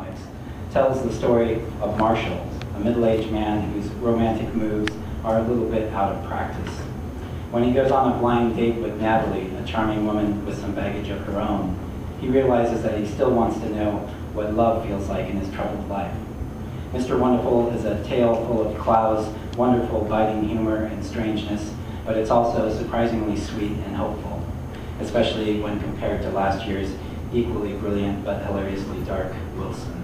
comics, tells the story of Marshall, a middle-aged man whose romantic moves are a little bit out of practice. When he goes on a blind date with Natalie, a charming woman with some baggage of her own, he realizes that he still wants to know what love feels like in his troubled life. Mr. Wonderful is a tale full of Clowes' wonderful biting humor and strangeness, but it's also surprisingly sweet and hopeful, especially when compared to last year's equally brilliant but hilariously dark Wilson.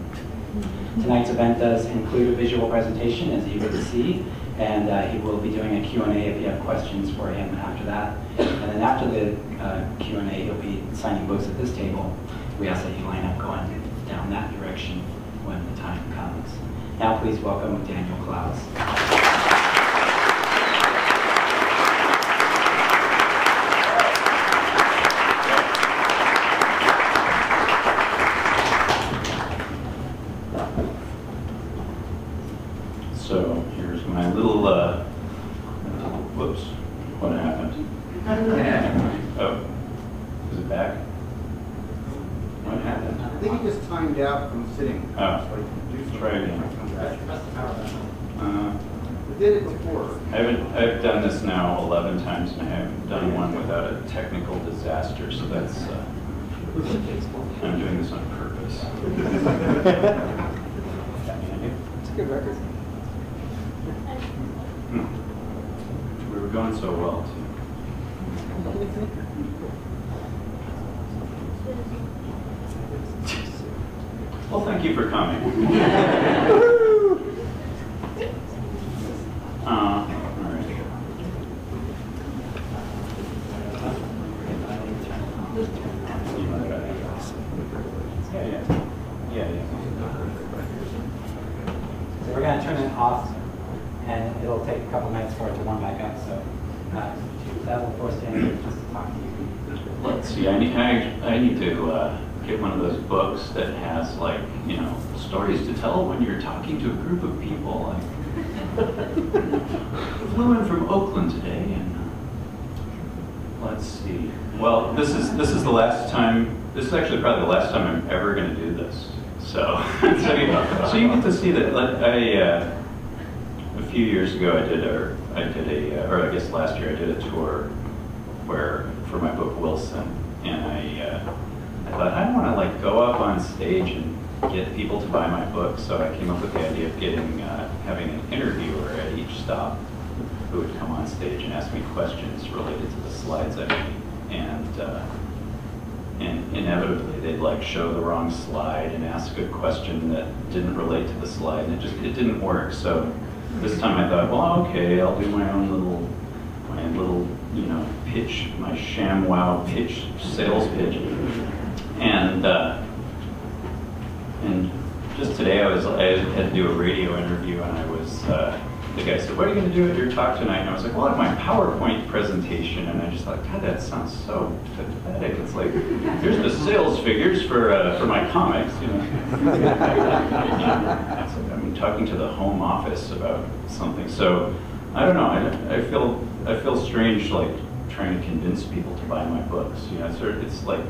Tonight's event does include a visual presentation, as you will see, and he will be doing a Q&A if you have questions for him after that. And then after the Q&A, he'll be signing books at this table. We ask that you line up going down that direction when the time comes. Now please welcome Daniel Clowes. So here's my little, whoops, what happened? Oh, is it back? What happened? I think he just timed out from sitting. Oh, try again. We did it before. I've done this now 11 times, and I haven't done one without a technical disaster, so that's, I'm doing this on purpose. It's a good record. We were going so well, too. Well, thank you for coming. All right. Yeah. So we're going to turn it off, and it'll take a couple minutes for it to warm back up. So that will force Daniel just to talk to you. Let's see. I need to get one of those books that has, like, you know, stories to tell when you're talking to a group of people. Like, flew in from Oakland today, and let's see. Well, this is the last time. This is actually probably the last time I'm ever going to do this. So, so you get to see that. A few years ago, I guess last year I did a tour for my book Wilson, and I thought I want to like go up on stage and get people to buy my book. So I came up with the idea of having an interviewer at each stop who would come on stage and ask me questions related to the slides I made, and inevitably they'd like show the wrong slide and ask a question that didn't relate to the slide, and it didn't work. So this time I thought, well, okay, I'll do my own little you know, pitch, my ShamWow pitch, sales pitch, and just today I had to do a radio interview, and the guy said, what are you going to do at your talk tonight? And I was like, well, at my PowerPoint presentation. And I just thought, God, that sounds so pathetic. It's like, here's the sales figures for my comics, you know. It's like I'm talking to the home office about something. So I don't know. I feel strange, like trying to convince people to buy my books. You know, it's like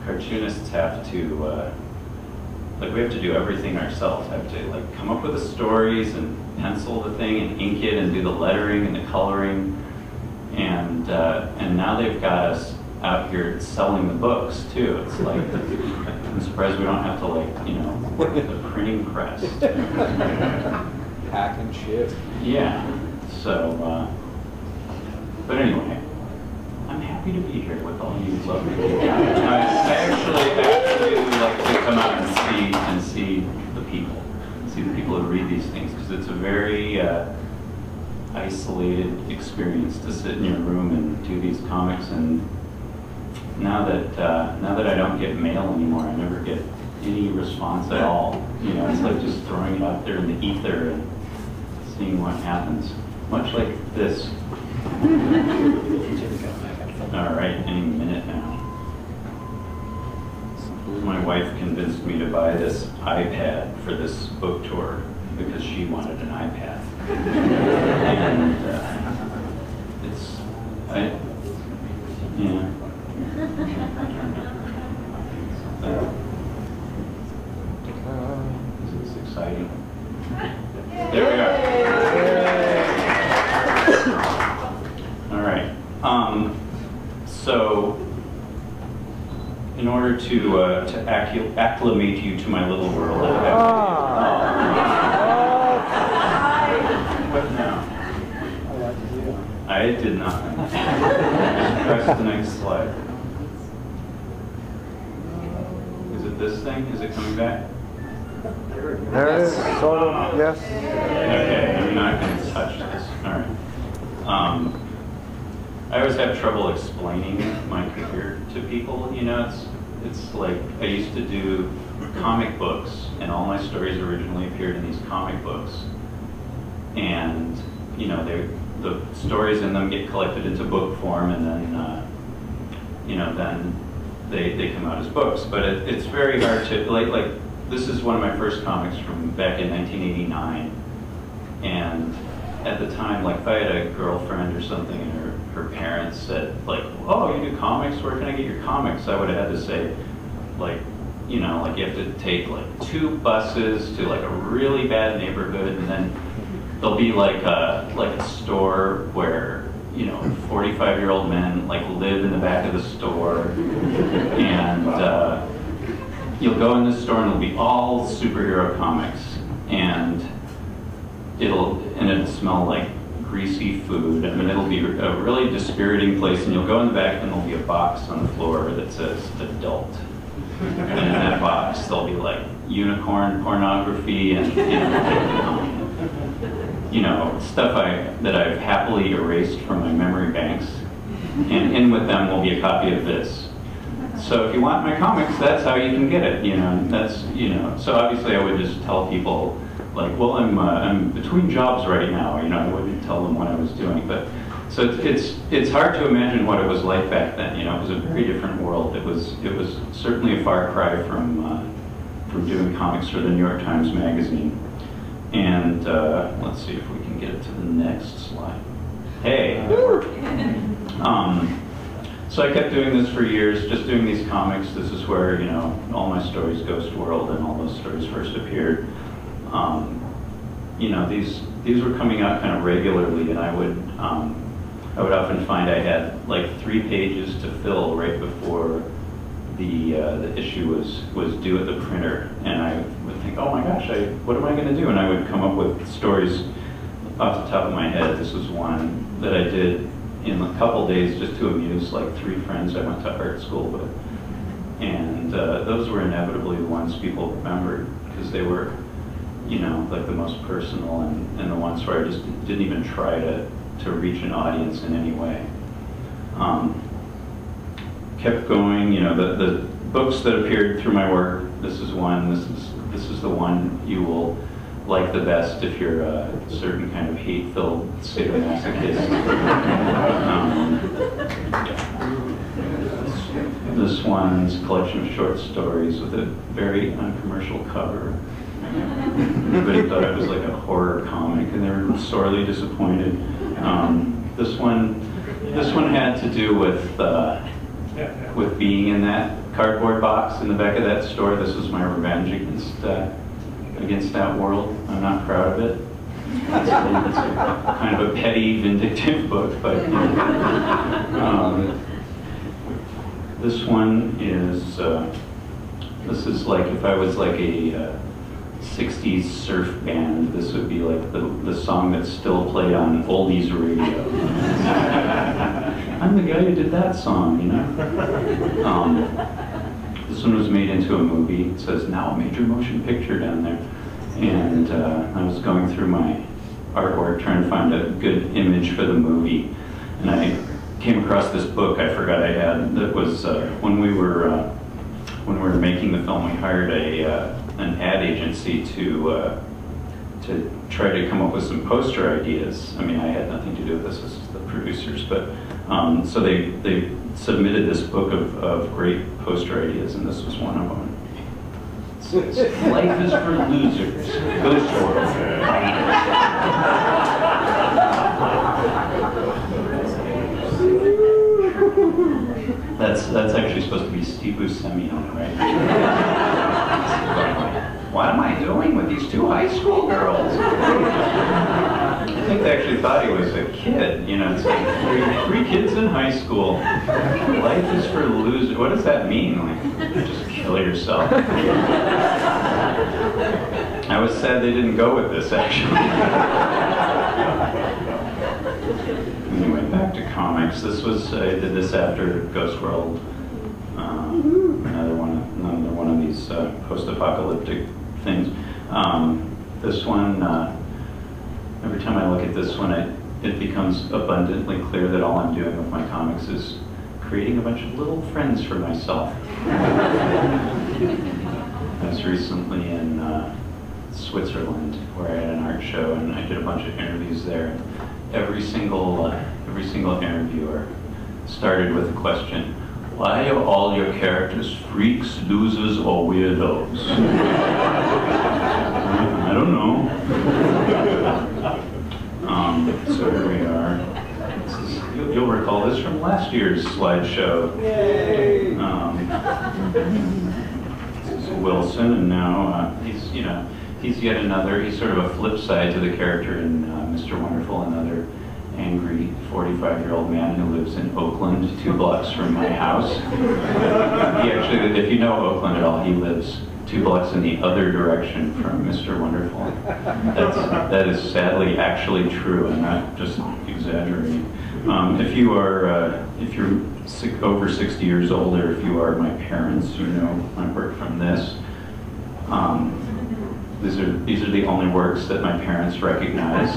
cartoonists have to. Like we have to do everything ourselves. I have to like come up with the stories and pencil the thing and ink it and do the lettering and the coloring, and now they've got us out here selling the books too. It's like I'm surprised we don't have to like, you know, work at the printing press. Pack and ship. Yeah. So, but anyway, I'm happy to be here with all you lovely people. I actually would like to come out and see the people who read these things, because it's a very isolated experience to sit in your room and do these comics. And now that I don't get mail anymore, I never get any response at all. You know, it's like just throwing it out there in the ether and seeing what happens. Much like this. All right, any minute now. My wife convinced me to buy this iPad for this book tour because she wanted an iPad. And yeah. exciting. There we are. All right. So, in order to acclimate you to my little world, I have But no, I did not. Just press the next slide. Is it this thing? Is it coming back? There it is, sort of, yes. Okay, I'm not going to touch this. All right. I always have trouble explaining my career to people. You know, it's like I used to do comic books, and all my stories originally appeared in these comic books. And you know, the stories in them get collected into book form, and then you know, then they come out as books. But it's very hard to like. This is one of my first comics from back in 1989, and at the time, like if I had a girlfriend or something, and her parents said like, "Oh, you do comics? Where can I get your comics?" I would have had to say, like, you know, like you have to take like 2 buses to like a really bad neighborhood, and then there'll be like a store where, you know, 45-year-old men like live in the back of the store, and you'll go in this store and it'll be all superhero comics, and it'll smell like greasy food. I mean, it'll be a really dispiriting place, and you'll go in the back and there'll be a box on the floor that says adult. And in that box there'll be like unicorn pornography and you know, stuff that I've happily erased from my memory banks. And in with them will be a copy of this. So if you want my comics, that's how you can get it. You know, that's, you know. So obviously I would just tell people like, well, I'm between jobs right now. You know, I wouldn't tell them what I was doing. But so it's hard to imagine what it was like back then. You know, it was a very different world. It was certainly a far cry from doing comics for the New York Times Magazine. And let's see if we can get it to the next slide. Hey. So I kept doing this for years, just doing these comics. This is where, you know, all my stories, Ghost World and all those stories first appeared. You know, these were coming out kind of regularly, and I would often find I had like 3 pages to fill right before the issue was due at the printer, and I would think, oh my gosh, what am I going to do? And I would come up with stories off the top of my head. This was one that I did in a couple days just to amuse like 3 friends I went to art school with, and those were inevitably the ones people remembered because they were, you know, like the most personal and the ones where I just didn't even try to reach an audience in any way. Kept going, you know, the books that appeared through my work. This is one. This is the one you will like the best if you're a certain kind of hate-filled sadomasochist. This one's a collection of short stories with a very uncommercial cover. Everybody thought it was like a horror comic, and they were sorely disappointed. This one had to do with being in that cardboard box in the back of that store. This was my revenge against that world. I'm not proud of it. It's a kind of a petty, vindictive book, but this one is this is like if I was like a 60s surf band, this would be like the song that's still played on oldies radio. I'm the guy who did that song, you know. This one was made into a movie. It says now a major motion picture down there. And I was going through my artwork trying to find a good image for the movie. And I came across this book I forgot I had that was when we were making the film, we hired an ad agency to try to come up with some poster ideas. I mean, I had nothing to do with this is the producers, but so they submitted this book of great poster ideas, and this was one of them. It says, "Life is for losers. Ghost World." That's actually supposed to be Steve Buscemi on it, right? What am I doing? playing with these two high school girls. I think they actually thought he was a kid. You know, it's like three kids in high school. Life is for losers. What does that mean? Like, just kill yourself. I was sad they didn't go with this, actually. Anyway, back to comics. This was, I did this after Ghost World. Another one of these post-apocalyptic things. This one, every time I look at this one, it becomes abundantly clear that all I'm doing with my comics is creating a bunch of little friends for myself. I was recently in Switzerland, where I had an art show, and I did a bunch of interviews there. Every single interviewer started with a question: why are all your characters freaks, losers, or weirdos? I don't know. So here we are. You'll recall this from last year's slideshow. Yay! This is Wilson, and now he's yet another. He's sort of a flip side to the character in Mr. Wonderful, another angry 45-year-old man who lives in Oakland, 2 blocks from my house. He actually, if you know Oakland at all, he lives 2 blocks in the other direction from Mr. Wonderful. That is sadly actually true, and not just exaggerating. If you're over 60 years old, or if you are my parents, you know my work from this. These are the only works that my parents recognize.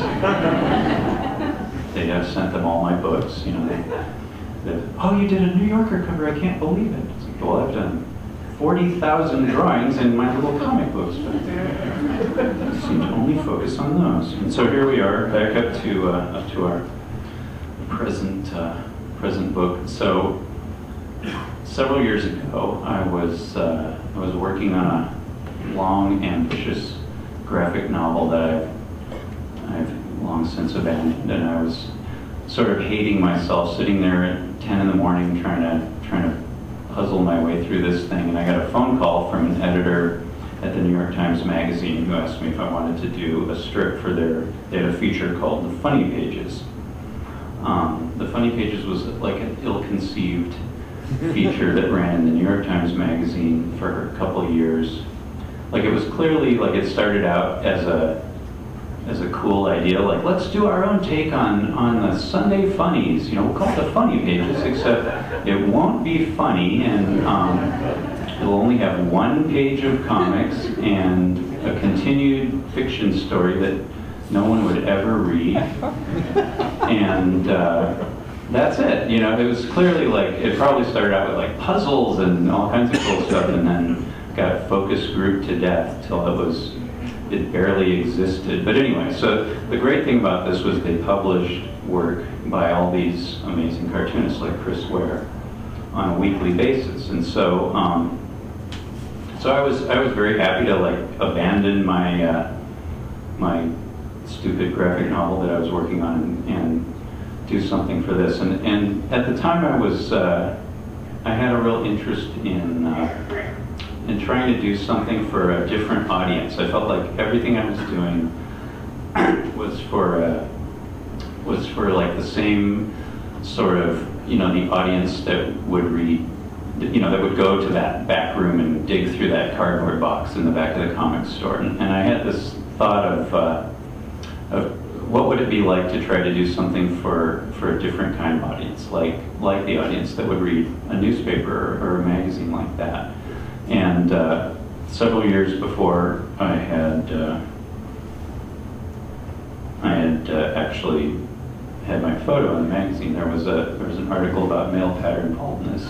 They have sent them all my books. You know, oh, you did a New Yorker cover. I can't believe it. It's like, well, I've done 40,000 drawings in my little comic books, but I seem to only focus on those. And so here we are, back up to our present book. So several years ago, I was working on a long, ambitious graphic novel that I've long since abandoned, and I was sort of hating myself, sitting there at 10 in the morning trying to puzzle my way through this thing. And I got a phone call from an editor at the New York Times Magazine who asked me if I wanted to do a strip for they had a feature called The Funny Pages. The Funny Pages was like an ill-conceived feature that ran in the New York Times Magazine for a couple of years. Like, it was clearly, like, it started out as a cool idea, like, let's do our own take on the Sunday funnies, you know, we'll call it The Funny Pages, except it won't be funny, and it'll only have 1 page of comics and a continued fiction story that no one would ever read, and that's it. You know, it was clearly like, it probably started out with like puzzles and all kinds of cool stuff, and then got focus grouped to death till it barely existed. But anyway, so the great thing about this was they published work by all these amazing cartoonists like Chris Ware on a weekly basis, and so so I was very happy to like abandon my my stupid graphic novel that I was working on and do something for this. And at the time I had a real interest in trying to do something for a different audience. I felt like everything I was doing was for like the same sort of, you know, the audience that would read, you know, that would go to that back room and dig through that cardboard box in the back of the comic store. And I had this thought of what would it be like to try to do something for a different kind of audience, like the audience that would read a newspaper or a magazine like that. And several years before I had actually had my photo in the magazine, there was an article about male pattern baldness,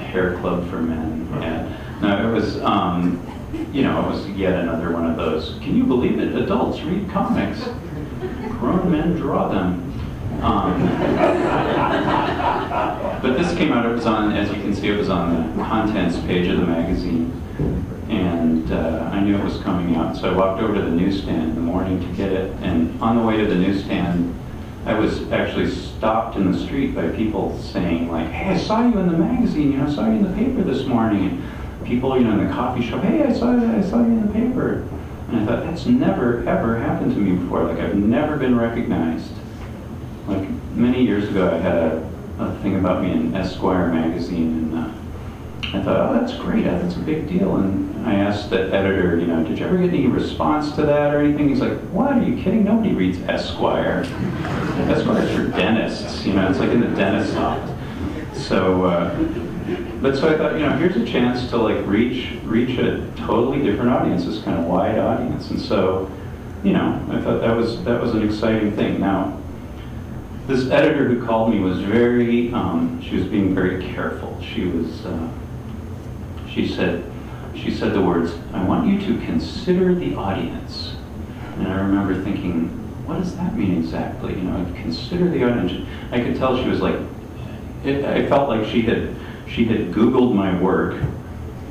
hair club for men. And no, it was you know, it was yet another one of those. Can you believe it? Adults read comics. Grown men draw them. But this came out, it was on, as you can see, it was on the contents page of the magazine. And I knew it was coming out, so I walked over to the newsstand in the morning to get it. And on the way to the newsstand, I was actually stopped in the street by people saying, like, hey, I saw you in the magazine, you know, I saw you in the paper this morning. people, you know, in the coffee shop, hey, I saw you in the paper. And I thought, that's never, ever happened to me before. Like, I've never been recognized. Like, many years ago, I had a thing about me in Esquire magazine, and I thought, oh, that's great, that's a big deal. And I asked the editor, you know, did you ever get any response to that or anything? He's like, what, are you kidding? Nobody reads Esquire. Esquire's for dentists, you know, it's like in the dentist's office. So, but so I thought, you know, here's a chance to like reach a totally different audience, this kind of wide audience. And so, you know, I thought that was an exciting thing. Now, this editor who called me was very, she was being very careful. She said the words, I want you to consider the audience. And I remember thinking, what does that mean exactly? You know, consider the audience. I could tell she was like, I felt like she had Googled my work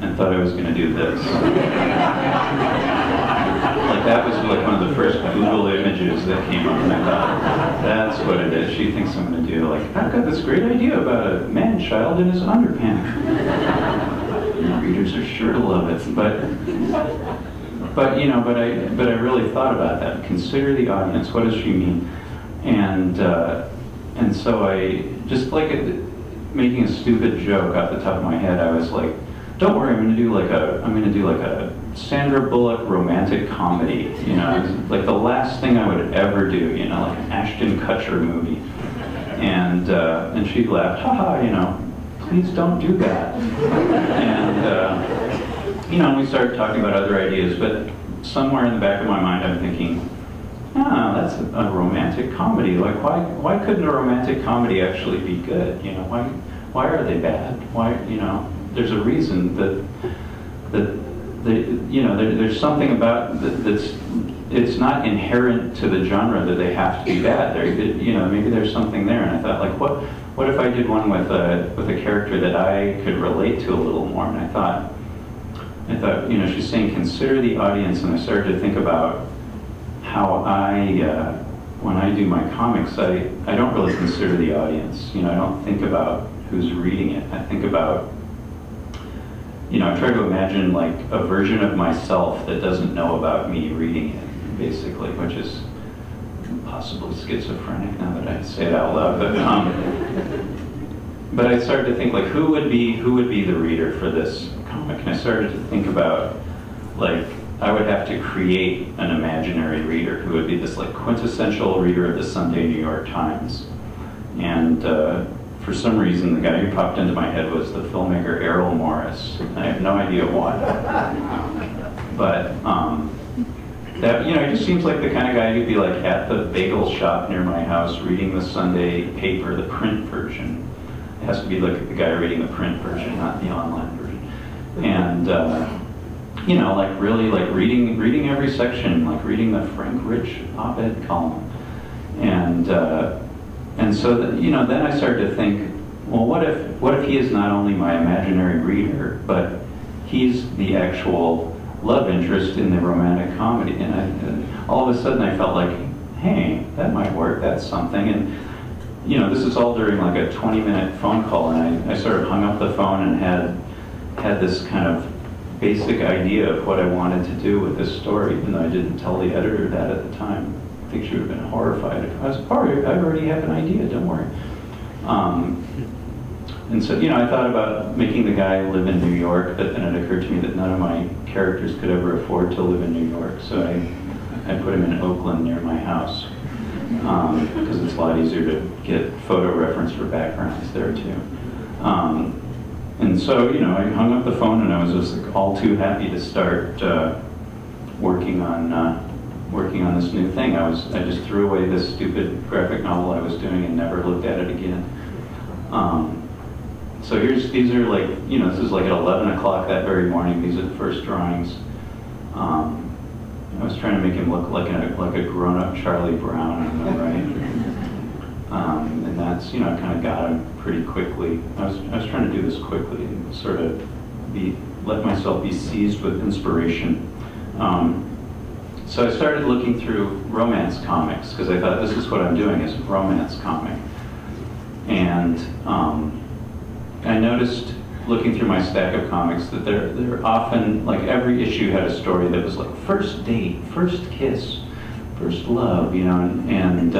and thought I was going to do this. Like that was like one of the first Google images that came up, and I thought, that's what it is. She thinks I'm going to do, like, I've got this great idea about a man-child in his underpants. Readers are sure to love it, but you know, but I really thought about that. Consider the audience. What does she mean? And so I just like making a stupid joke off the top of my head. I was like, don't worry, I'm going to do like a Sandra Bullock romantic comedy. You know, it was like the last thing I would ever do. You know, like an Ashton Kutcher movie. And she laughed, haha, you know. Please don't do that. And, you know, we started talking about other ideas, but somewhere in the back of my mind I'm thinking, that's a romantic comedy. Like, why couldn't a romantic comedy actually be good? You know, why are they bad? Why, you know, there's a reason you know, there's something about it's not inherent to the genre that they have to be bad. You know, maybe there's something there. And I thought, like, what if I did one with a character that I could relate to a little more? And I thought, you know, she's saying consider the audience, and I started to think about how when I do my comics, I don't really consider the audience. You know, I don't think about who's reading it. I think about, you know, I try to imagine like a version of myself that doesn't know about me reading it, basically, which is possibly schizophrenic now that I say it out loud. But I started to think, like, who would be the reader for this comic? And I started to think about, like, I would have to create an imaginary reader who would be this like quintessential reader of the Sunday New York Times. And for some reason, the guy who popped into my head was the filmmaker Errol Morris. I have no idea why. But that, you know, it just seems like the kind of guy who'd be like at the bagel shop near my house reading the Sunday paper, the print version. It has to be like the guy reading the print version, not the online version. And you know, like really like reading every section, like reading the Frank Rich op-ed column. And so that, you know, then I started to think, well, what if he is not only my imaginary reader, but he's the actual love interest in the romantic comedy? And all of a sudden I felt like, hey, that might work, that's something. And you know, this is all during like a 20-minute phone call, and I sort of hung up the phone and had this kind of basic idea of what I wanted to do with this story, even though I didn't tell the editor that at the time. I think she would have been horrified if I was part. I already have an idea, don't worry. And so, you know, I thought about making the guy live in New York, but then it occurred to me that none of my characters could ever afford to live in New York, so I put him in Oakland near my house, because it's a lot easier to get photo reference for backgrounds there too. And so, you know, I hung up the phone and I was just like, all too happy to start working on this new thing. I just threw away this stupid graphic novel I was doing and never looked at it again. So these are like, you know, this is like at 11 o'clock that very morning. These are the first drawings. I was trying to make him look like a grown-up Charlie Brown on the right. And that's, you know, I kind of got him pretty quickly. I was trying to do this quickly and sort of let myself be seized with inspiration. So I started looking through romance comics because I thought this is what I'm doing, is a romance comic. And I noticed looking through my stack of comics that they're often, like every issue had a story that was like first date, first kiss, first love, you know, and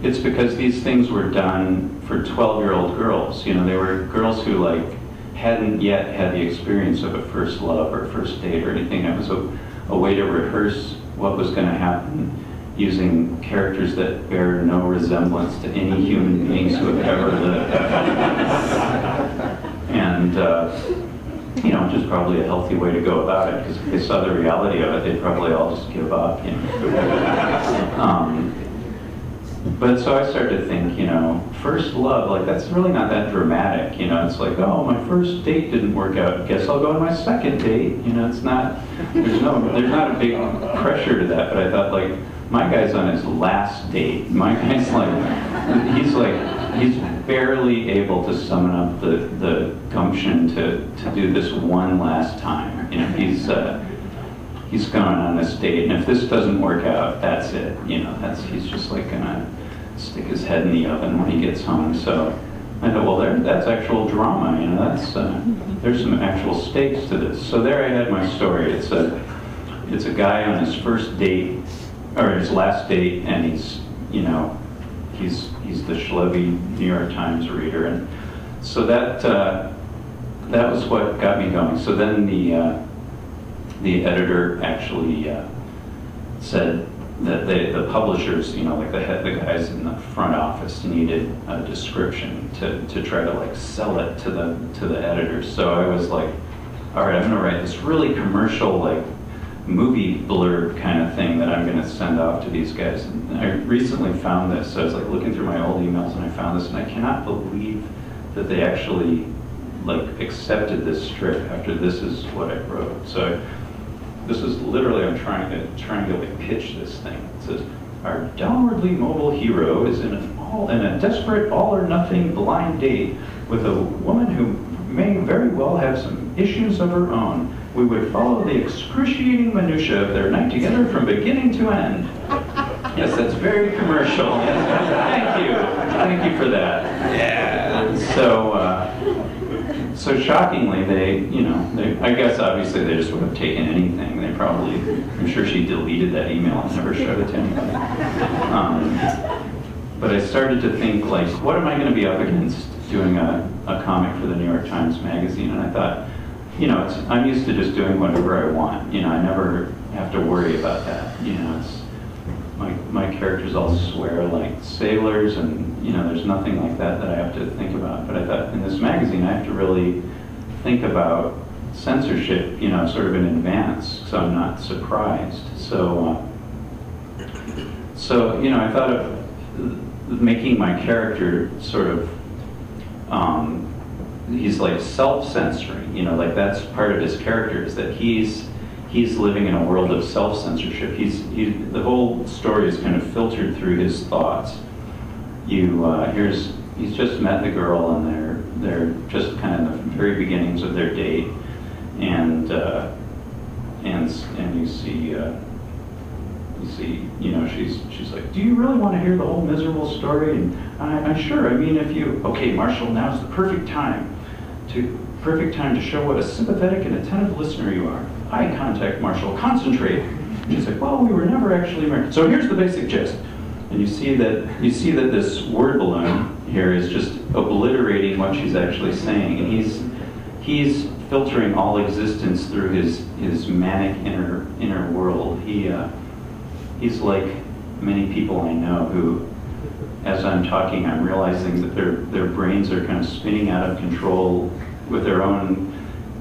it's because these things were done for 12-year-old girls. You know, they were girls who like hadn't yet had the experience of a first love or first date or anything. It was a way to rehearse what was going to happen using characters that bear no resemblance to any human beings who have ever lived. And, you know, which is probably a healthy way to go about it, because if they saw the reality of it, they'd probably all just give up, you know. But so I started to think, you know, first love, like that's really not that dramatic, you know. It's like, oh, my first date didn't work out, guess I'll go on my second date. You know, it's not, there's not a big pressure to that. But I thought, like, my guy's on his last date. My guy's he's barely able to summon up the gumption to do this one last time. You know, he's going on this date, and if this doesn't work out, that's it. You know, he's just like gonna stick his head in the oven when he gets home. So I thought, well, that's actual drama. You know, there's some actual stakes to this. So there I had my story. It's a guy on his first date, or his last date, and he's, you know, he's the schlubby New York Times reader, and so that was what got me going. So then the editor actually said that the publishers, you know, like the guys in the front office needed a description to try to like sell it to the editors. So I was like, all right, I'm gonna write this really commercial, like movie blurb kind of thing that I'm gonna send off to these guys. And I recently found this. So I was like looking through my old emails and I found this, and I cannot believe that they actually like accepted this strip after this is what I wrote. So this is literally, I'm trying to like pitch this thing. It says, our downwardly mobile hero is in a desperate all-or-nothing blind date with a woman who may very well have some issues of her own. We would follow the excruciating minutiae of their night together from beginning to end. Yes, that's very commercial. Yes. Thank you for that. Yeah. So shockingly, I guess obviously they just would have taken anything. They probably, I'm sure she deleted that email and never showed it to anybody. But I started to think, like, what am I going to be up against doing a comic for the New York Times Magazine? And I thought, you know, I'm used to just doing whatever I want. You know, I never have to worry about that. You know, my characters all swear like sailors, and you know, there's nothing like that I have to think about. But I thought in this magazine I have to really think about censorship, you know, sort of in advance, so I'm not surprised. So you know, I thought of making my character sort of, he's like self-censoring, you know, like that's part of his character, is that he's living in a world of self-censorship. The whole story is kind of filtered through his thoughts. He's just met the girl, and they're just kind of in the very beginnings of their date, and you see, you know, she's like, do you really want to hear the whole miserable story? And I'm sure. I mean, okay, Marshall, now's the perfect time to show what a sympathetic and attentive listener you are. Eye contact, Marshall, concentrate. And she's like, well, we were never actually married. So here's the basic gist. And you see that this word balloon here is just obliterating what she's actually saying. And he's filtering all existence through his manic inner world. He's like many people I know who, as I'm talking, I'm realizing that their brains are kind of spinning out of control with their own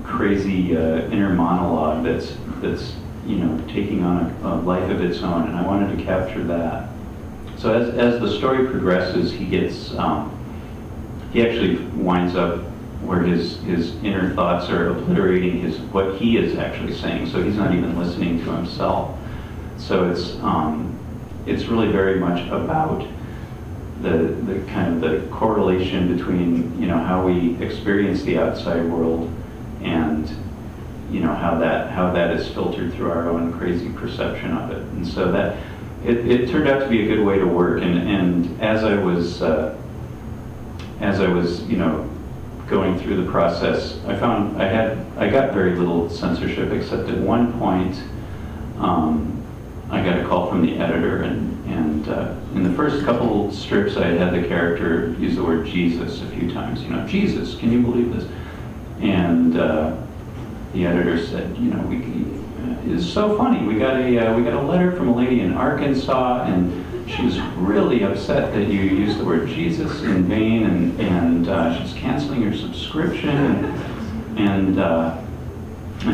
crazy inner monologue that's you know, taking on a life of its own, and I wanted to capture that. So as the story progresses, he actually winds up where his inner thoughts are obliterating what he is actually saying. So he's not even listening to himself. So it's really very much about the kind of the correlation between, you know, how we experience the outside world and, you know, how that is filtered through our own crazy perception of it. And so that it turned out to be a good way to work. And as I was you know, going through the process, I found I got very little censorship, except at one point I got a call from the editor, and in the first couple strips I had the character use the word Jesus a few times. You know, Jesus, can you believe this? And the editor said, you know, it's so funny. We got a letter from a lady in Arkansas, and she was really upset that you used the word Jesus in vain, and she's canceling your subscription. And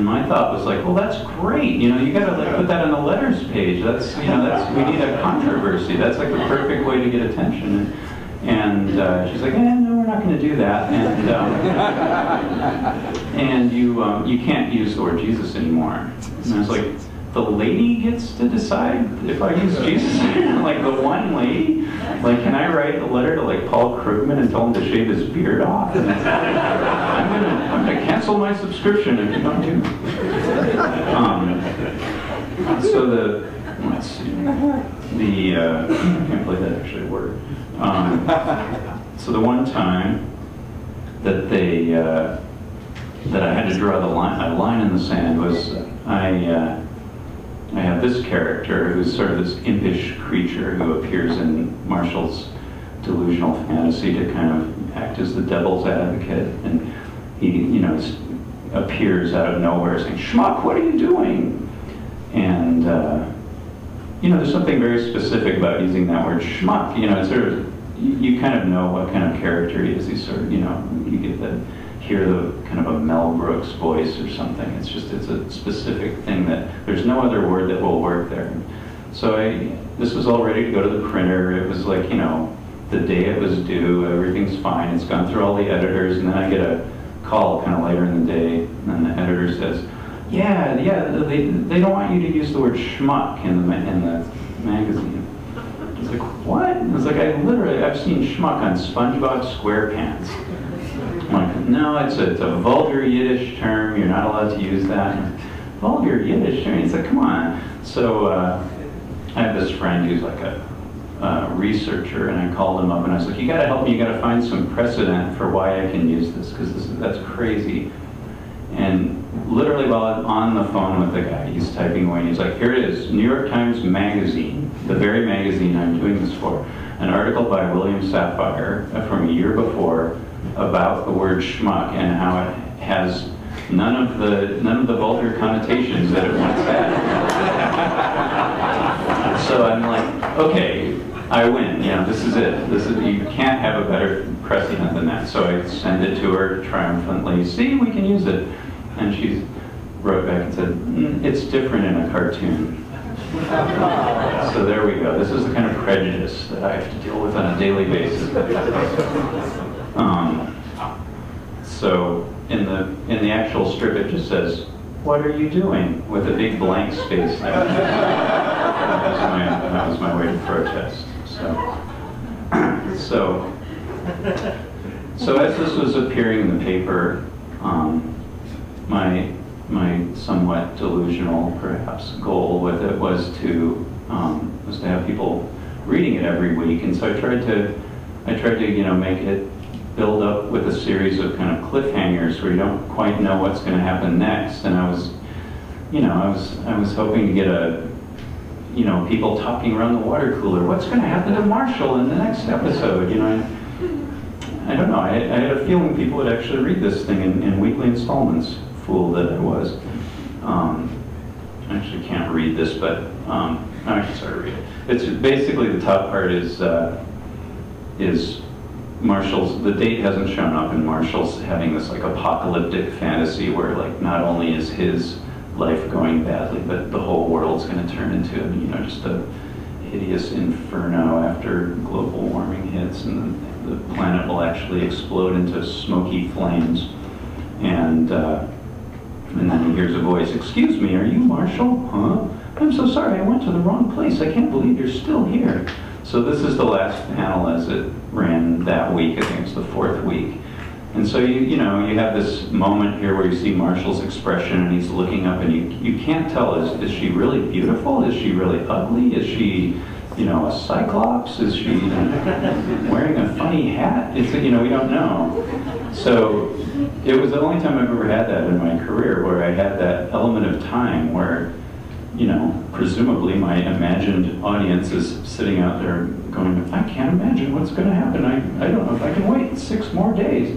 my thought was like, well, that's great. You know, you got to like put that on the letters page. That's, you know, we need a controversy. That's like the perfect way to get attention. And she's like, no, we're not going to do that. And you can't use the word Jesus anymore. And I was like, the lady gets to decide if I use Jesus? Like the one lady? Like, can I write a letter to like Paul Krugman and tell him to shave his beard off? And I'm gonna cancel my subscription if you don't do. So let's see. I can't believe that actually worked. So the one time that that I had to draw a line in the sand was I have this character who's sort of this impish creature who appears in Marshall's delusional fantasy to kind of act as the devil's advocate, and he, you know, appears out of nowhere saying, "Schmuck, what are you doing?" And you know, there's something very specific about using that word schmuck. You know, it's sort of, you kind of know what kind of character he is. He's sort of, you know, you get hear the kind of a Mel Brooks voice or something. It's a specific thing that there's no other word that will work there. So this was all ready to go to the printer. It was like, you know, the day it was due, everything's fine. It's gone through all the editors, and then I get a call kind of later in the day, and then the editor says, yeah, they don't want you to use the word schmuck in the magazine. I was like, what? I was like, I've seen schmuck on SpongeBob SquarePants. I'm like, no, it's a vulgar Yiddish term. You're not allowed to use that. Vulgar Yiddish term? He's like, come on. So I have this friend who's like a researcher, and I called him up and I was like, you got to help me. You got to find some precedent for why I can use this, because that's crazy. And literally while I'm on the phone with the guy, he's typing away, and he's like, here it is, New York Times Magazine, the very magazine I'm doing this for, an article by William Safire from a year before about the word schmuck and how it has none of the vulgar connotations that it once had. So I'm like, okay, I win. You know, this is it. You can't have a better precedent than that. So I send it to her triumphantly. See, we can use it. And she wrote back and said, it's different in a cartoon. So there we go. This is the kind of prejudice that I have to deal with on a daily basis. So in the actual strip, it just says, "What are you doing?" with a big blank space there. That was my way to protest. So as this was appearing in the paper, my somewhat delusional, perhaps, goal with it was to have people reading it every week, and so I tried to you know, make it build up with a series of kind of cliffhangers where you don't quite know what's going to happen next. And I was hoping to get people talking around the water cooler. What's going to happen to Marshall in the next episode? You know, I don't know. I had a feeling people would actually read this thing in weekly installments. Fool that I was. I actually can't read this, but I can start to read it. It's basically, the top part is Marshall's, the date hasn't shown up, and Marshall's having this like apocalyptic fantasy where like not only is his life going badly, but the whole world's going to turn into, you know, just a hideous inferno after global warming hits, and the planet will actually explode into smoky flames. And then he hears a voice, "Excuse me, are you Marshall? Huh? I'm so sorry, I went to the wrong place. I can't believe you're still here." So this is the last panel as it ran that week. I think it's the 4th week. And so you have this moment here where you see Marshall's expression, and he's looking up, and you can't tell, is she really beautiful? Is she really ugly? Is she, you know, a cyclops? Is she wearing a funny hat? We don't know. So it was the only time I've ever had that in my career, where I had that element of time where, you know, presumably my imagined audience is sitting out there going, I can't imagine what's going to happen. I don't know if I can wait 6 more days.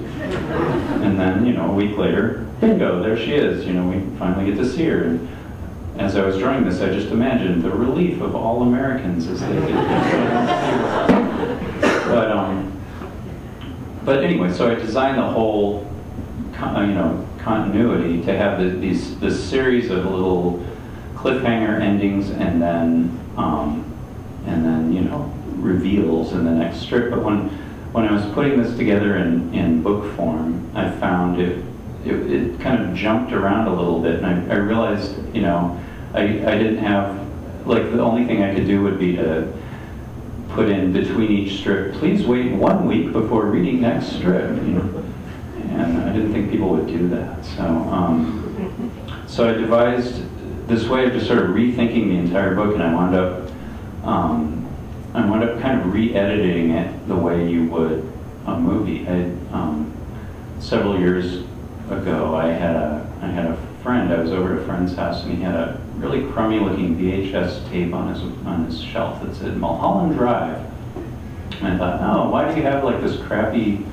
And then, you know, a week later, bingo, there she is. You know, we finally get to see her. And as I was drawing this, I just imagined the relief of all Americans as they get but anyway, so I designed the whole, you know, continuity to have this series of little cliffhanger endings, and then you know, reveals in the next strip. But when I was putting this together in book form, I found it kind of jumped around a little bit, and I realized, you know, I didn't have, like, the only thing I could do would be to put in between each strip, please wait 1 week before reading next strip, you know? And I didn't think people would do that. So I devised this way of just sort of rethinking the entire book, and I wound up kind of re-editing it the way you would a movie. Several years ago, I had a friend. I was over at a friend's house, and he had a really crummy-looking VHS tape on his shelf that said Mulholland Drive. And I thought, oh, why do you have like this crappy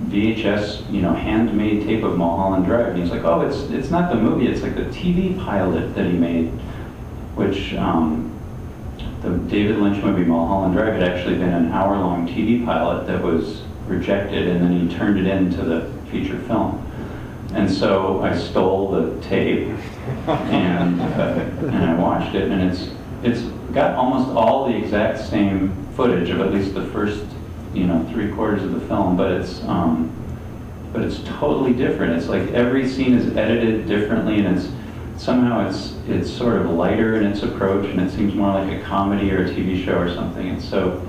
VHS, you know, handmade tape of Mulholland Drive? And he's like, oh, it's not the movie, it's like the TV pilot that he made, which the David Lynch movie Mulholland Drive had actually been an hour-long TV pilot that was rejected, and then he turned it into the feature film. And so I stole the tape and I watched it, and it's got almost all the exact same footage of at least the first, you know, 3/4 of the film, but it's totally different. It's like every scene is edited differently, and somehow it's sort of lighter in its approach, and it seems more like a comedy or a TV show or something. And so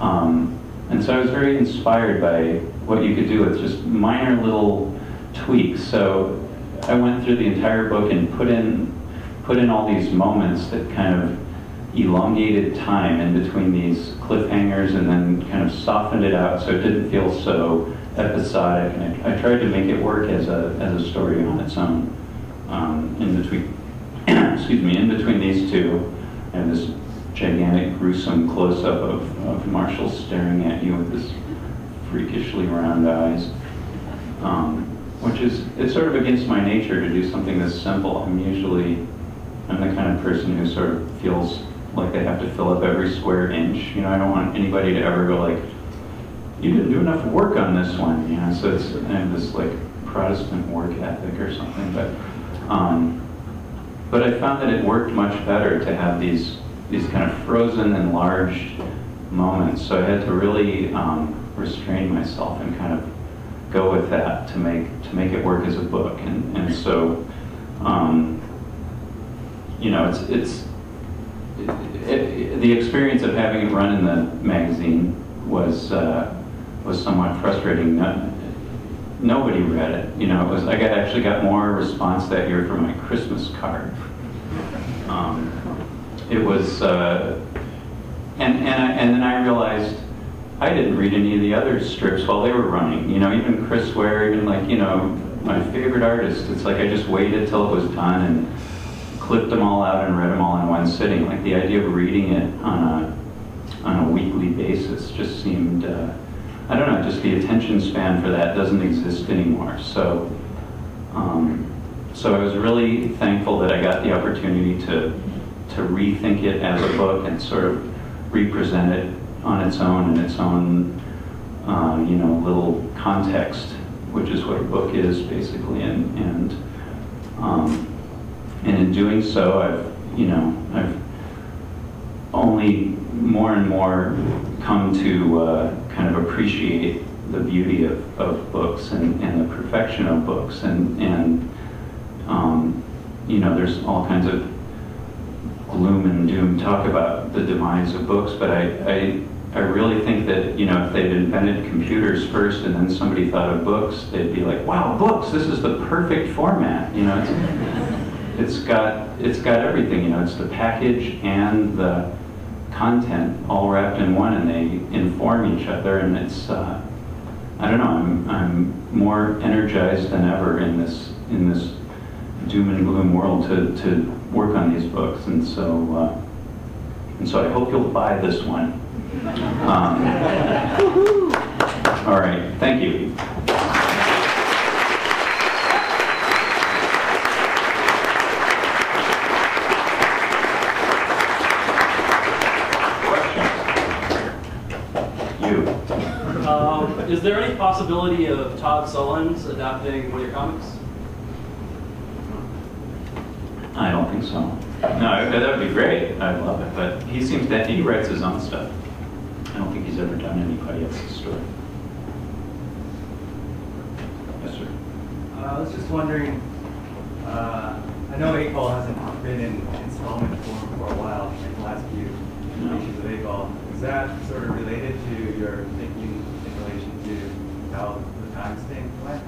I was very inspired by what you could do with just minor little tweaks. So I went through the entire book and put in all these moments that kind of elongated time in between these cliffhangers, and then kind of softened it out so it didn't feel so episodic. And I tried to make it work as a story on its own. In between, excuse me, in between these two, I have this gigantic, gruesome close-up of Marshall staring at you with his freakishly round eyes. Which is, it's sort of against my nature to do something this simple. I'm the kind of person who sort of feels like they have to fill up every square inch. You know, I don't want anybody to ever go like, you didn't do enough work on this one, you know, so I have this like Protestant work ethic or something, but I found that it worked much better to have these kind of frozen, enlarged moments, so I had to really restrain myself and kind of go with that to make it work as a book, and so you know, the experience of having it run in the magazine was somewhat frustrating. Nobody read it, you know. I actually got more response that year for my Christmas card. It was, and then I realized I didn't read any of the other strips while they were running. You know, even Chris Ware, even like, you know, my favorite artist, it's like I just waited till it was done and clipped them all out and read them all in one sitting. Like the idea of reading it on a weekly basis just seemed, I don't know, just the attention span for that doesn't exist anymore. So, so I was really thankful that I got the opportunity to rethink it as a book and sort of represent it on its own, in its own, you know, little context, which is what a book is basically. And in doing so, I've only more and more come to kind of appreciate the beauty of books and the perfection of books, and you know, there's all kinds of gloom and doom talk about the demise of books, but I really think that, you know, if they'd invented computers first and then somebody thought of books, they'd be like, wow, books, this is the perfect format. You know, it's got everything, you know, it's the package and the content all wrapped in one, and they inform each other, and it's I don't know, I'm more energized than ever in this doom and gloom world to work on these books, and so I hope you'll buy this one. All right, thank you. Is there any possibility of Todd Solondz adapting one of your comics? I don't think so. No, that would be great. I'd love it. But he seems that he writes his own stuff. I don't think he's ever done anybody else's story. Yes, sir. I was just wondering, I know 8 Ball hasn't been in installment form for a while, like the last few issues of 8 Ball. Is that sort of related to your thinking in relation to how the times thing went?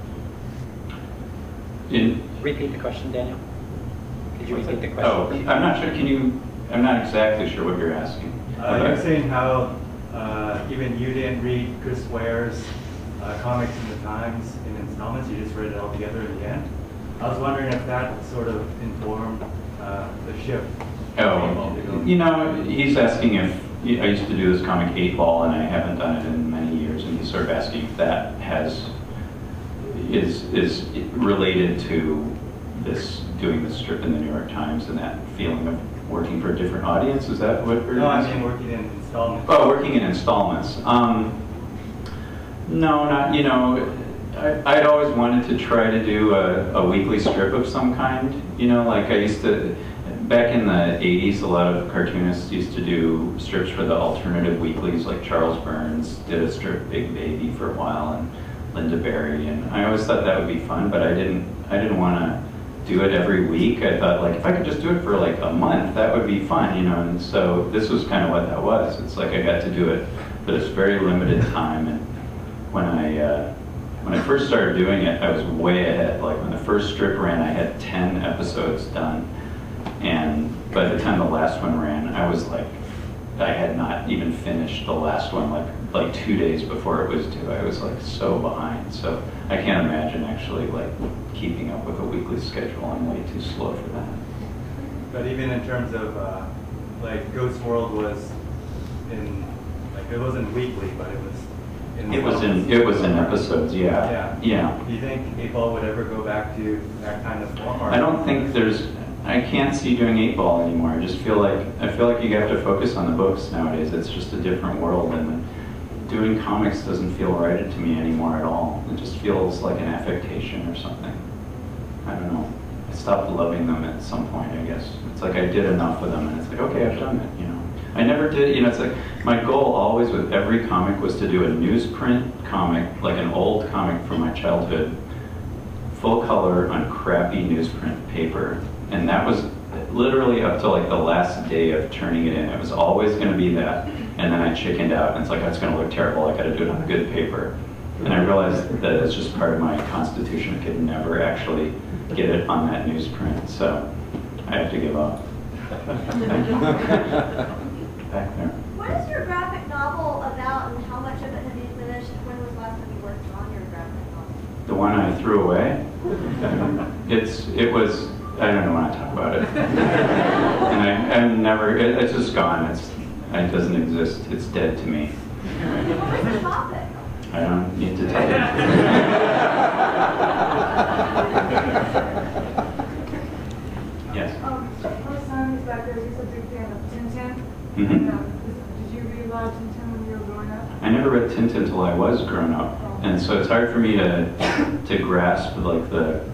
Repeat the question, Daniel. Could you repeat the question? Oh, I'm not sure. I'm not exactly sure what you're asking. You're saying how even you didn't read Chris Ware's comics in the Times in installments, you just read it all together in the end. I was wondering if that sort of informed the shift. Oh, you know, he's asking if, I used to do this comic 8 Ball and I haven't done it in many years, and he's sort of asking if that is related to doing this strip in the New York Times and that feeling of working for a different audience. Is that what you're asking? No, I mean working in installments. Oh, working in installments. No, not, you know, I'd always wanted to try to do a weekly strip of some kind. You know, like I used to, back in the 80s, a lot of cartoonists used to do strips for the alternative weeklies, like Charles Burns did a strip, Big Baby, for a while, and Linda Berry, and I always thought that would be fun, but I didn't want to do it every week. I thought, like, if I could just do it for like a month, that would be fun, you know, and so this was kind of what that was. It's like I got to do it for this very limited time, and when I first started doing it, I was way ahead. Like when the first strip ran, I had 10 episodes done, and by the time the last one ran, I was like, I had not even finished the last one, like 2 days before it was due. I was like so behind. So I can't imagine actually like keeping up with a weekly schedule. I'm way too slow for that. But even in terms of like Ghost World was in, like it wasn't weekly, but it was in. It was in episodes. Yeah. Yeah. Do you think 8 Ball would ever go back to that kind of form? Or I don't think I can't see doing 8 Ball anymore. I just feel like you have to focus on the books nowadays. It's just a different world, and doing comics doesn't feel right to me anymore at all. It just feels like an affectation or something. I don't know. I stopped loving them at some point, I guess. It's like I did enough with them, and it's like, okay, I've done it, you know. I never did, you know, it's like, my goal always with every comic was to do a newsprint comic, like an old comic from my childhood, full color on crappy newsprint paper. And that was literally up to like the last day of turning it in. It was always going to be that. And then I chickened out, and it's like, that's going to look terrible. I got to do it on good paper. And I realized that it's just part of my constitution. I could never actually get it on that newsprint. So I have to give up. Back there. What is your graphic novel about, and how much of it have you finished? When was the last time you worked on your graphic novel? The one I threw away? It was, I don't know when I talk about it. And I'm never, it's just gone. It doesn't exist. It's dead to me. What was the topic? I don't need to tell you. Yes. My son is back there. He's a big fan of Tintin. Mm-hmm. Did you read a lot of Tintin when you were growing up? I never read Tintin until I was grown up, and so it's hard for me to grasp like the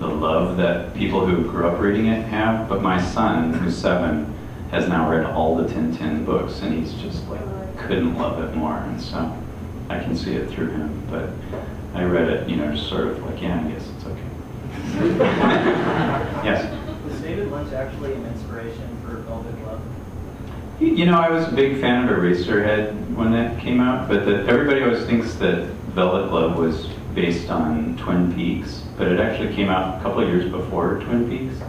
love that people who grew up reading it have. But my son, who's 7, has now read all the Tintin books, and he's just like couldn't love it more, and so I can see it through him. But I read it, you know, just sort of like, yeah, I guess it's okay. Yes. Was David Lynch actually an inspiration for Velvet Glove? You know, I was a big fan of Eraserhead when that came out, but everybody always thinks that Velvet Glove was based on Twin Peaks, but it actually came out a couple of years before Twin Peaks,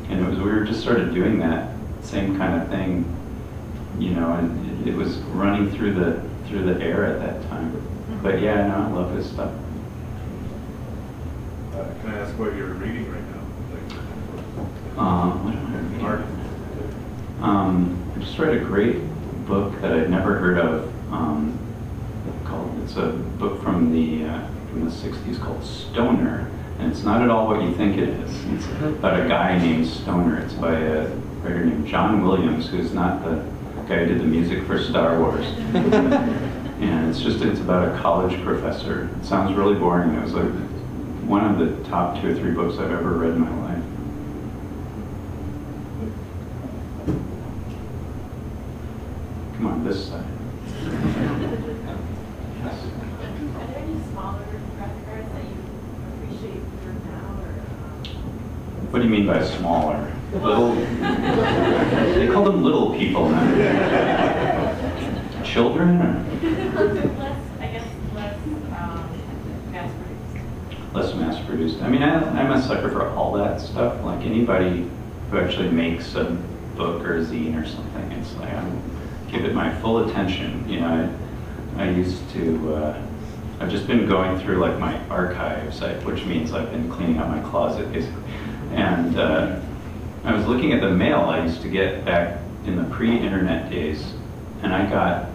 and we were just sort of doing that same kind of thing, you know, and it was running through the air at that time. But yeah, no, I love his stuff. Can I ask what you're reading right now? What am I reading? I just read a great book that I'd never heard of. It's a book from the 60s called Stoner, and it's not at all what you think it is. It's about a guy named Stoner. It's by a writer named John Williams, who's not the guy who did the music for Star Wars. And it's about a college professor. It sounds really boring. It was like one of the top 2 or 3 books I've ever read in my life. Come on, this side. Are there any smaller graphic artists that you appreciate for now? Or, What do you mean by smaller? Little? They call them little people now. Children? Or? Less mass-produced. I mean, I'm a sucker for all that stuff. Like anybody who actually makes a book or a zine or something, it's like I give it my full attention. You know, I used to. I've just been going through like my archives, which means I've been cleaning out my closet basically. And I was looking at the mail I used to get back in the pre-internet days, and I got.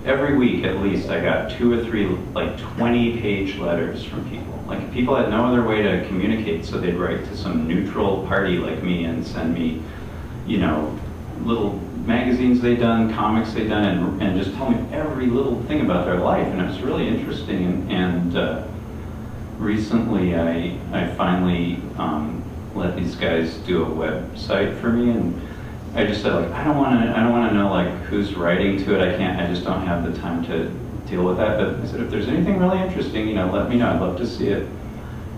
Every week, at least, I got 2 or 3, like 20-page letters from people. Like people had no other way to communicate, so they'd write to some neutral party like me and send me, you know, little magazines they'd done, comics they'd done, and just tell me every little thing about their life, and it was really interesting. And recently, I finally let these guys do a website for me, and I just said, like, I don't want to know like who's writing to it. I just don't have the time to deal with that. But I said, if there's anything really interesting, you know, let me know. I'd love to see it.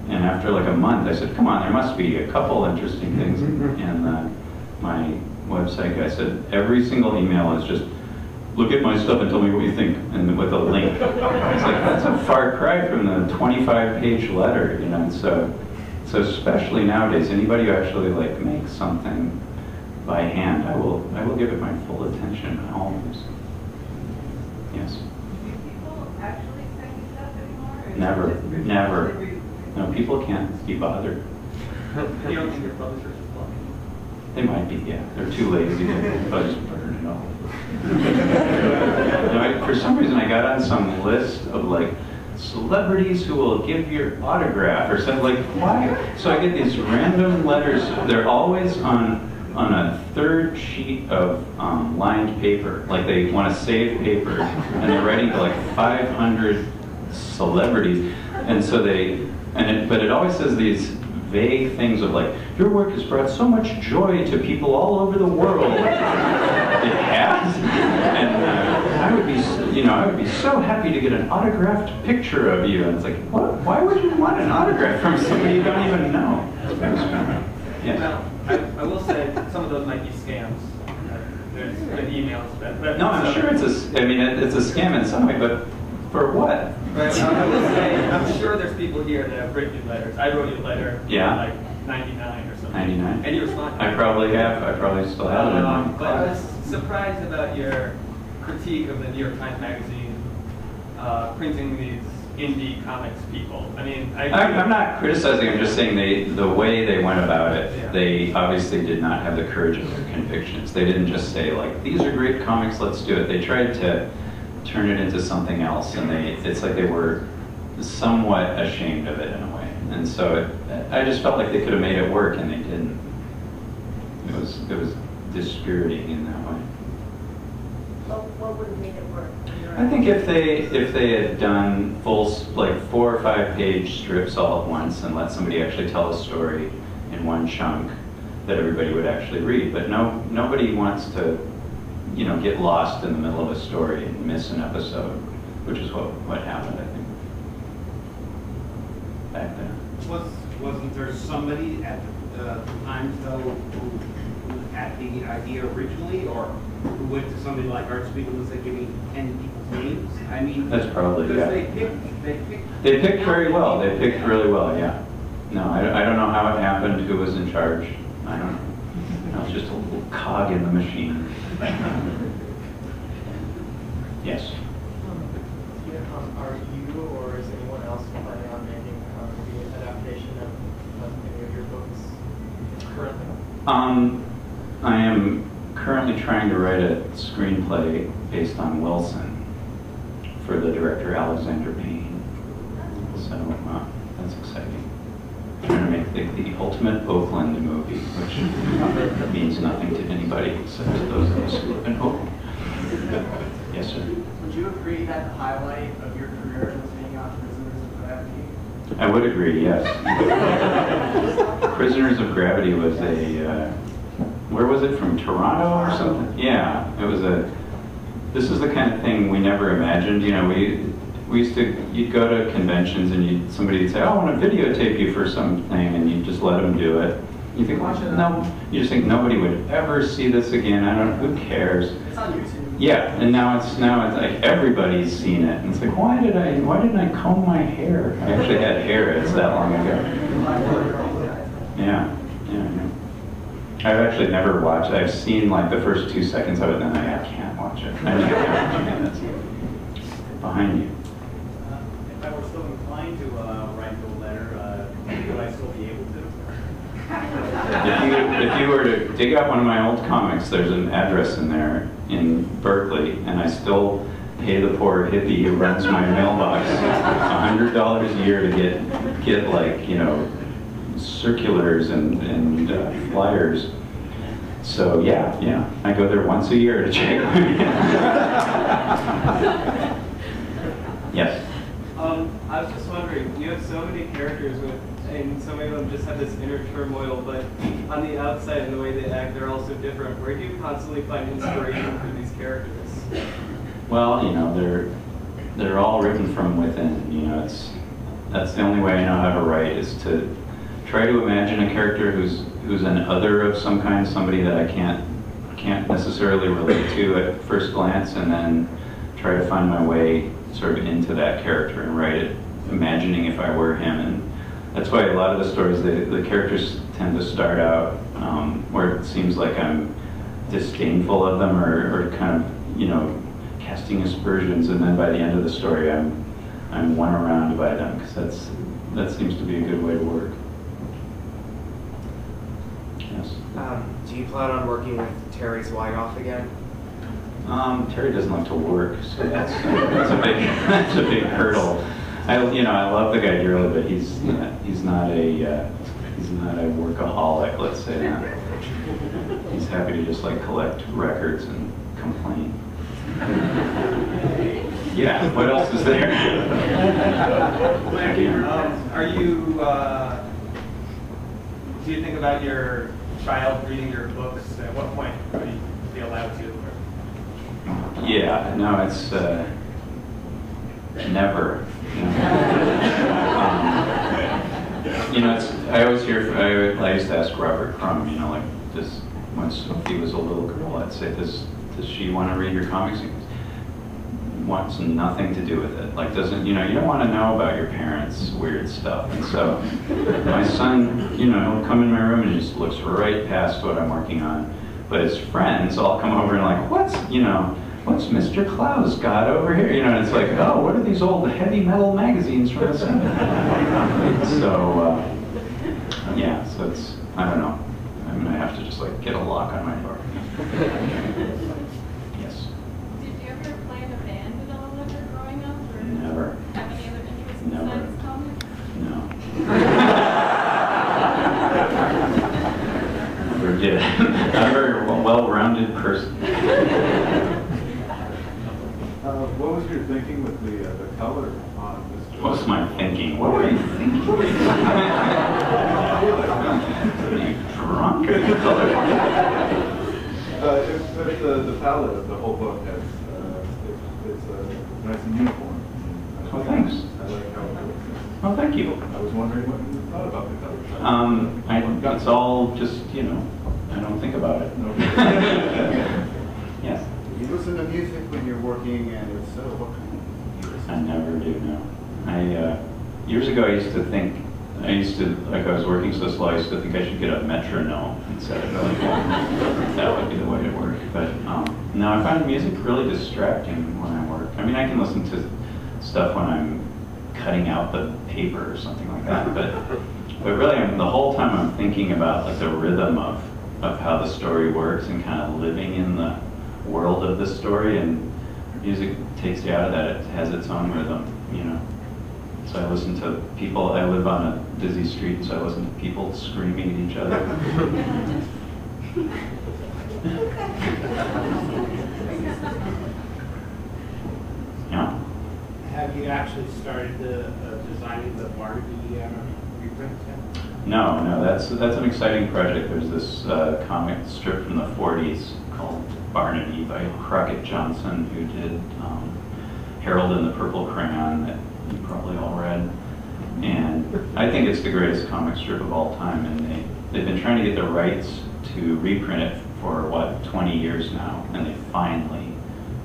And after like a month, I said, come on, there must be a couple interesting things. And my website guy said, every single email is just, look at my stuff and tell me what you think, and with a link. It's like, that's a far cry from the 25-page letter, you know. So especially nowadays, anybody who actually like makes something by hand, I will give it my full attention always. Yes. do people actually send you stuff anymore? Or Never. No, people can't be bothered. You don't think your publishers are blocking? They might be, yeah. They're too lazy to just burn it all. For some reason, I got on some list of like celebrities who will give your autograph or something. Like, why? So I get these random letters. They're always on a 3rd sheet of lined paper, like they want to save paper, and they're writing to like 500 celebrities, and so but it always says these vague things of like, your work has brought so much joy to people all over the world. It has, and I would be so happy to get an autographed picture of you, and it's like, what? Why would you want an autograph from somebody you don't even know? Yeah. Well, I will say some of those might be scams. There's been emails that. No, I'm sure it's a scam in some way, but for what? But I will say, I'm sure there's people here that have written you letters. I wrote you a letter in like 99 or something. 99? And you responded. I probably have. I probably still have it in my But I was surprised about your critique of the New York Times Magazine printing these indie comics people. I mean, I'm not criticizing, I'm just saying the way they went about it, Yeah. they obviously did not have the courage of their convictions. They didn't just say, like, these are great comics, let's do it. They tried to turn it into something else, and it's like they were somewhat ashamed of it in a way. And so I just felt like they could have made it work, and they didn't. It was dispiriting in that way. What would have made it work? I think if they had done full, like 4 or 5 page strips all at once and let somebody actually tell a story in one chunk that everybody would actually read. But nobody wants to, you know, get lost in the middle of a story and miss an episode, which is what happened, I think, back then. Wasn't there somebody at the Times though who had the idea originally, or who went to somebody like Art Spiegel and said, "Give me 10 people's names"? I mean, that's probably, because yeah. They picked very well. They picked really well, yeah. No, I don't know how it happened. Who was in charge? I don't know. I was just a little cog in the machine. Yes. Are currently? I am currently trying to write a screenplay based on Wilson for the director Alexander Payne. So that's exciting. Trying to make the ultimate Oakland movie, which means nothing to anybody except to those of us who live in Oakland. Yes, sir. Would you agree that the highlight of your career was being on Prisoners of Gravity? I would agree, yes. Prisoners of Gravity was a, where was it, from Toronto or something? Yeah, it was this is the kind of thing we never imagined. You know, we used to, you'd go to conventions and somebody would say, oh, I want to videotape you for something, and you'd just let them do it. You think, no, you just think nobody would ever see this again. Who cares? It's on YouTube. Yeah, and now it's like everybody's seen it, and it's like, why didn't I comb my hair? I actually had hair. It's that long ago. Yeah. I've actually never watched it. I've seen like the first 2 seconds of it, and then I can't watch it. I can't watch it. Behind you. If I were still inclined to write you a letter, would I still be able to? If you were to dig up one of my old comics, there's an address in there in Berkeley, and I still pay the poor hippie who runs my mailbox $100 a year to get like, you know, circulars and flyers. So yeah, I go there once a year to check. Yes. I was just wondering, you have so many characters and so many of them just have this inner turmoil, but on the outside and the way they act, they're all so different. Where do you constantly find inspiration for these characters? Well, you know, they're all written from within. You know, that's the only way I know how to write, is to try to imagine a character who's an other of some kind, somebody that I can't necessarily relate to at first glance, and then try to find my way sort of into that character and write it, imagining if I were him. And that's why a lot of the stories, the characters tend to start out where it seems like I'm disdainful of them or kind of, you know, casting aspersions, and then by the end of the story I'm won around by them, because that seems to be a good way to work. Yes. Do you plan on working with Terry Zweigoff again? Terry doesn't like to work, so that's a big hurdle. I love the guy dearly, but he's not a workaholic, let's say that. He's happy to just like collect records and complain. Yeah, what else is there? Do you think about your child reading your books? At what point would you be allowed to? Yeah, no, it's never. You know, I always hear. I used to ask Robert Crumb. You know, like, when Sophie was a little girl, I'd say, does she want to read your comics? He wants nothing to do with it. Like, doesn't, you know, you don't want to know about your parents' weird stuff. And so my son, you know, he'll come in my room and just looks right past what I'm working on. But his friends all come over and like, what's Mr. Clowes got over here? You know, and it's like, oh, what are these old heavy metal magazines from the 70s? So, yeah, so it's, I don't know. I mean, I have to just like get a lock on my door. Yes. Did you ever play in a band at all when you were growing up? Or Never. have any other interests Never. besides comics? No. Never did. I'm a very well-rounded person. What was your thinking with the color on this? What was my thinking? What were you thinking? Are you drunk? The color? The palette of the whole book has it's nice and uniform. Oh, thanks. I like how it looks. Oh, thank you. I was wondering what you thought about the color. It's all just, you know, I don't think about it. Yes. Do you listen to music when you're working, and if so, what kind of music? I never do, no. Years ago I used to think, like I was working so slow, I used to think I should get a metronome instead of like that would be the way to work. But no, I find music really distracting when I work. I mean, I can listen to stuff when I'm cutting out the paper or something like that, but But really, the whole time I'm thinking about like the rhythm of how the story works and kind of living in the world of the story, and music takes you out of that. It has its own rhythm, you know. So I listen to people, I live on a busy street, so I listen to people screaming at each other. Yeah. Have you actually started designing the Barnaby reprint yet? No, that's an exciting project. There's this comic strip from the 40s called Barnaby by Crockett Johnson, who did Harold and the Purple Crayon that you probably all read. And I think it's the greatest comic strip of all time, and they've been trying to get the rights to reprint it for, 20 years now, and they finally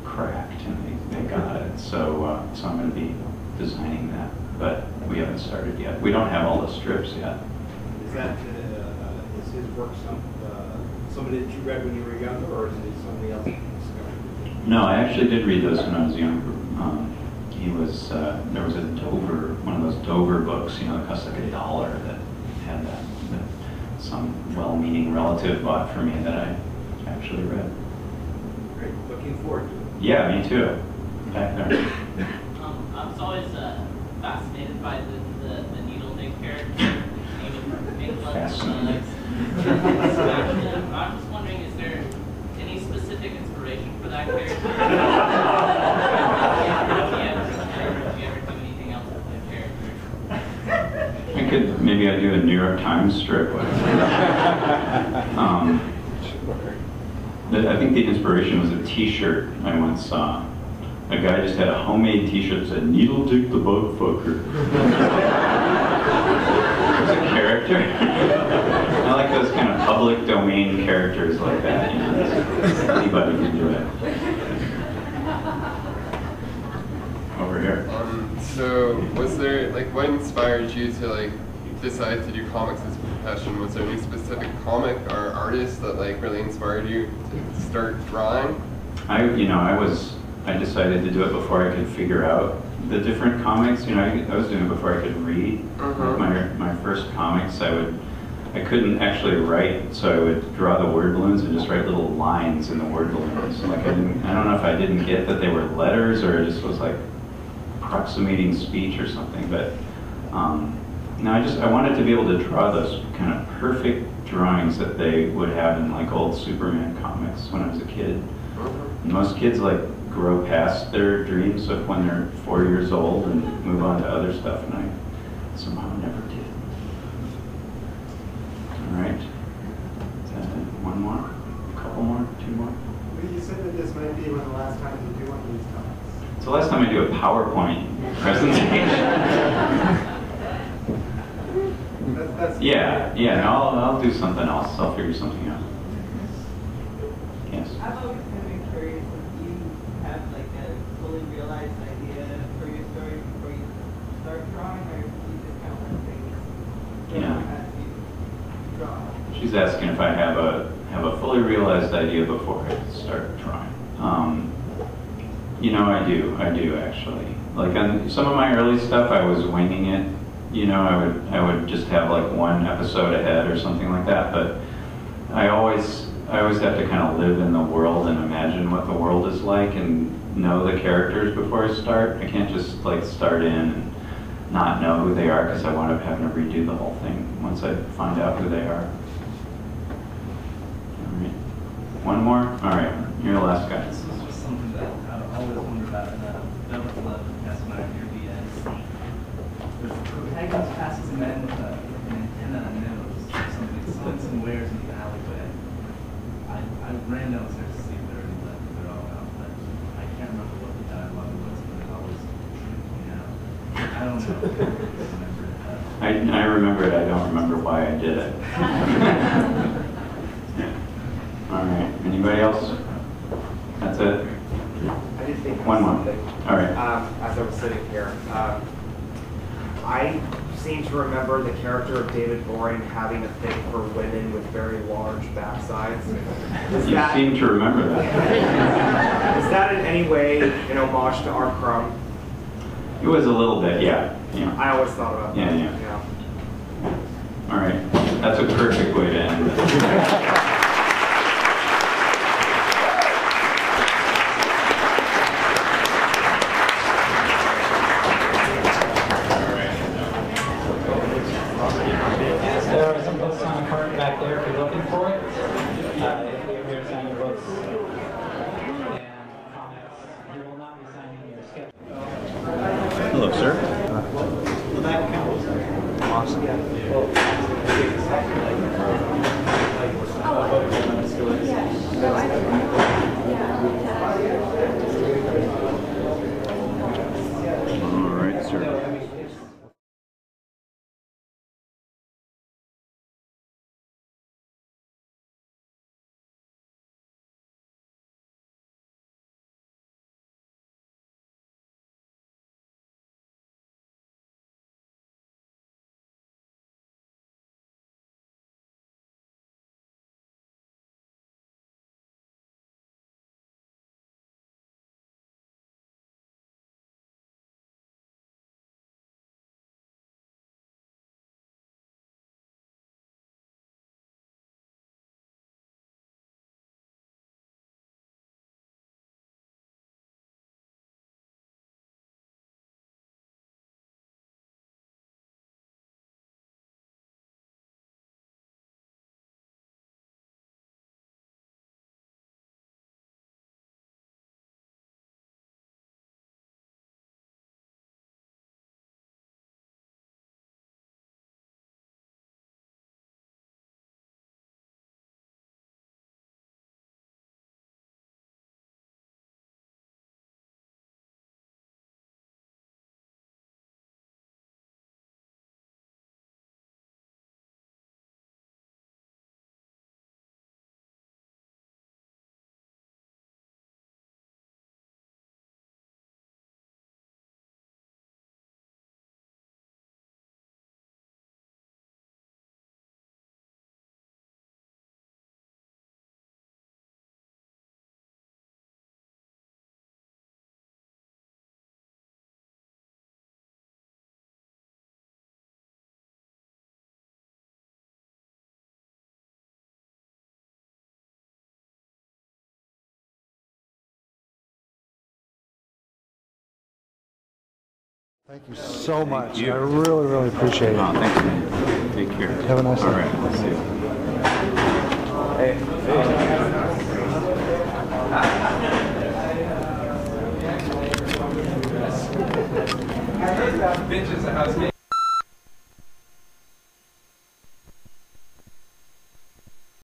cracked, and they got it. So I'm going to be designing that, but we haven't started yet. We don't have all the strips yet. Is that is his work somebody that you read when you were younger, or is it somebody else that you discovered? No, I actually did read those when I was younger. He was there was a Dover, one of those Dover books, you know, that cost like $1 that had that some well-meaning relative bought for me that I actually read. Great, looking forward to it. Yeah, me too. Back there. I was always fascinated by the needle dig character. Fascinating. I'm just wondering, is there any specific inspiration for that character? Do you ever do anything else with that character? Maybe I'd do a New York Times strip. I think the inspiration was a T-shirt I once saw. A guy just had a homemade T-shirt that said, "Needle dig the bug fucker." It's a character. I like those kind of public domain characters like that. You know, anybody can do it. Over here. So, was there what inspired you to decide to do comics as a profession? Was there any specific comic or artist that really inspired you to start drawing? I decided to do it before I could figure out the different comics. You know, I was doing it before I could read. My first comics, I couldn't actually write, so I would draw the word balloons and just write little lines in the word balloons. I don't know if I didn't get that they were letters or it just was approximating speech or something. But no, I wanted to be able to draw those kind of perfect drawings that they would have in old Superman comics when I was a kid. And most kids grow past their dreams of when they're 4 years old and move on to other stuff, and I somehow never did. All right. One more? A couple more? Two more? You said that this might be one of the last times you do one of these talks. It's the last time I do a PowerPoint presentation. Yeah. No, I'll do something else. I'll figure something out. Yes. I've always been curious if you have a fully realized idea for your story before you start drawing, or if you just kind of let things go as you draw. She's asking if I have a fully realized idea before I start drawing. I do actually. On some of my early stuff, I was winging it. I would just have one episode ahead or something like that. But I always have to kind of live in the world and imagine what the world is like and know the characters before I start. I can't just start in and not know who they are, because I wind up having to redo the whole thing once I find out who they are. All right. One more? All right. You're the last guy. This is just something that I always wonder about, and that was love. That's when I hear the the protagonist passes a man with an antenna and nose or something, somewheres in the alleyway. I ran downstairs to see if they're all out, but I can't remember what the dialogue was, but it always tripped me out. I don't know. I remember it. I don't remember why I did it. All right. Anybody else? That's it. I did think one more. Something. All right. As I was sitting here, I seem to remember the character of David Boring having a thing for women with very large backsides. You seem to remember that. Is that in any way an homage to Art Crumb? It was a little bit, yeah. I always thought about that. Yeah. All right, that's a perfect way to end this. There are some books on a cart back there if you're looking for it. If you're here signing books and comics, you will not be signing your sketch. Hello, sir. Well, that counts. Awesome. All right, sir. Thank you so much. Thank you. I really, really appreciate it. Oh, thanks, man. Take care. Have a nice All day. right, we'll see you. Bitches,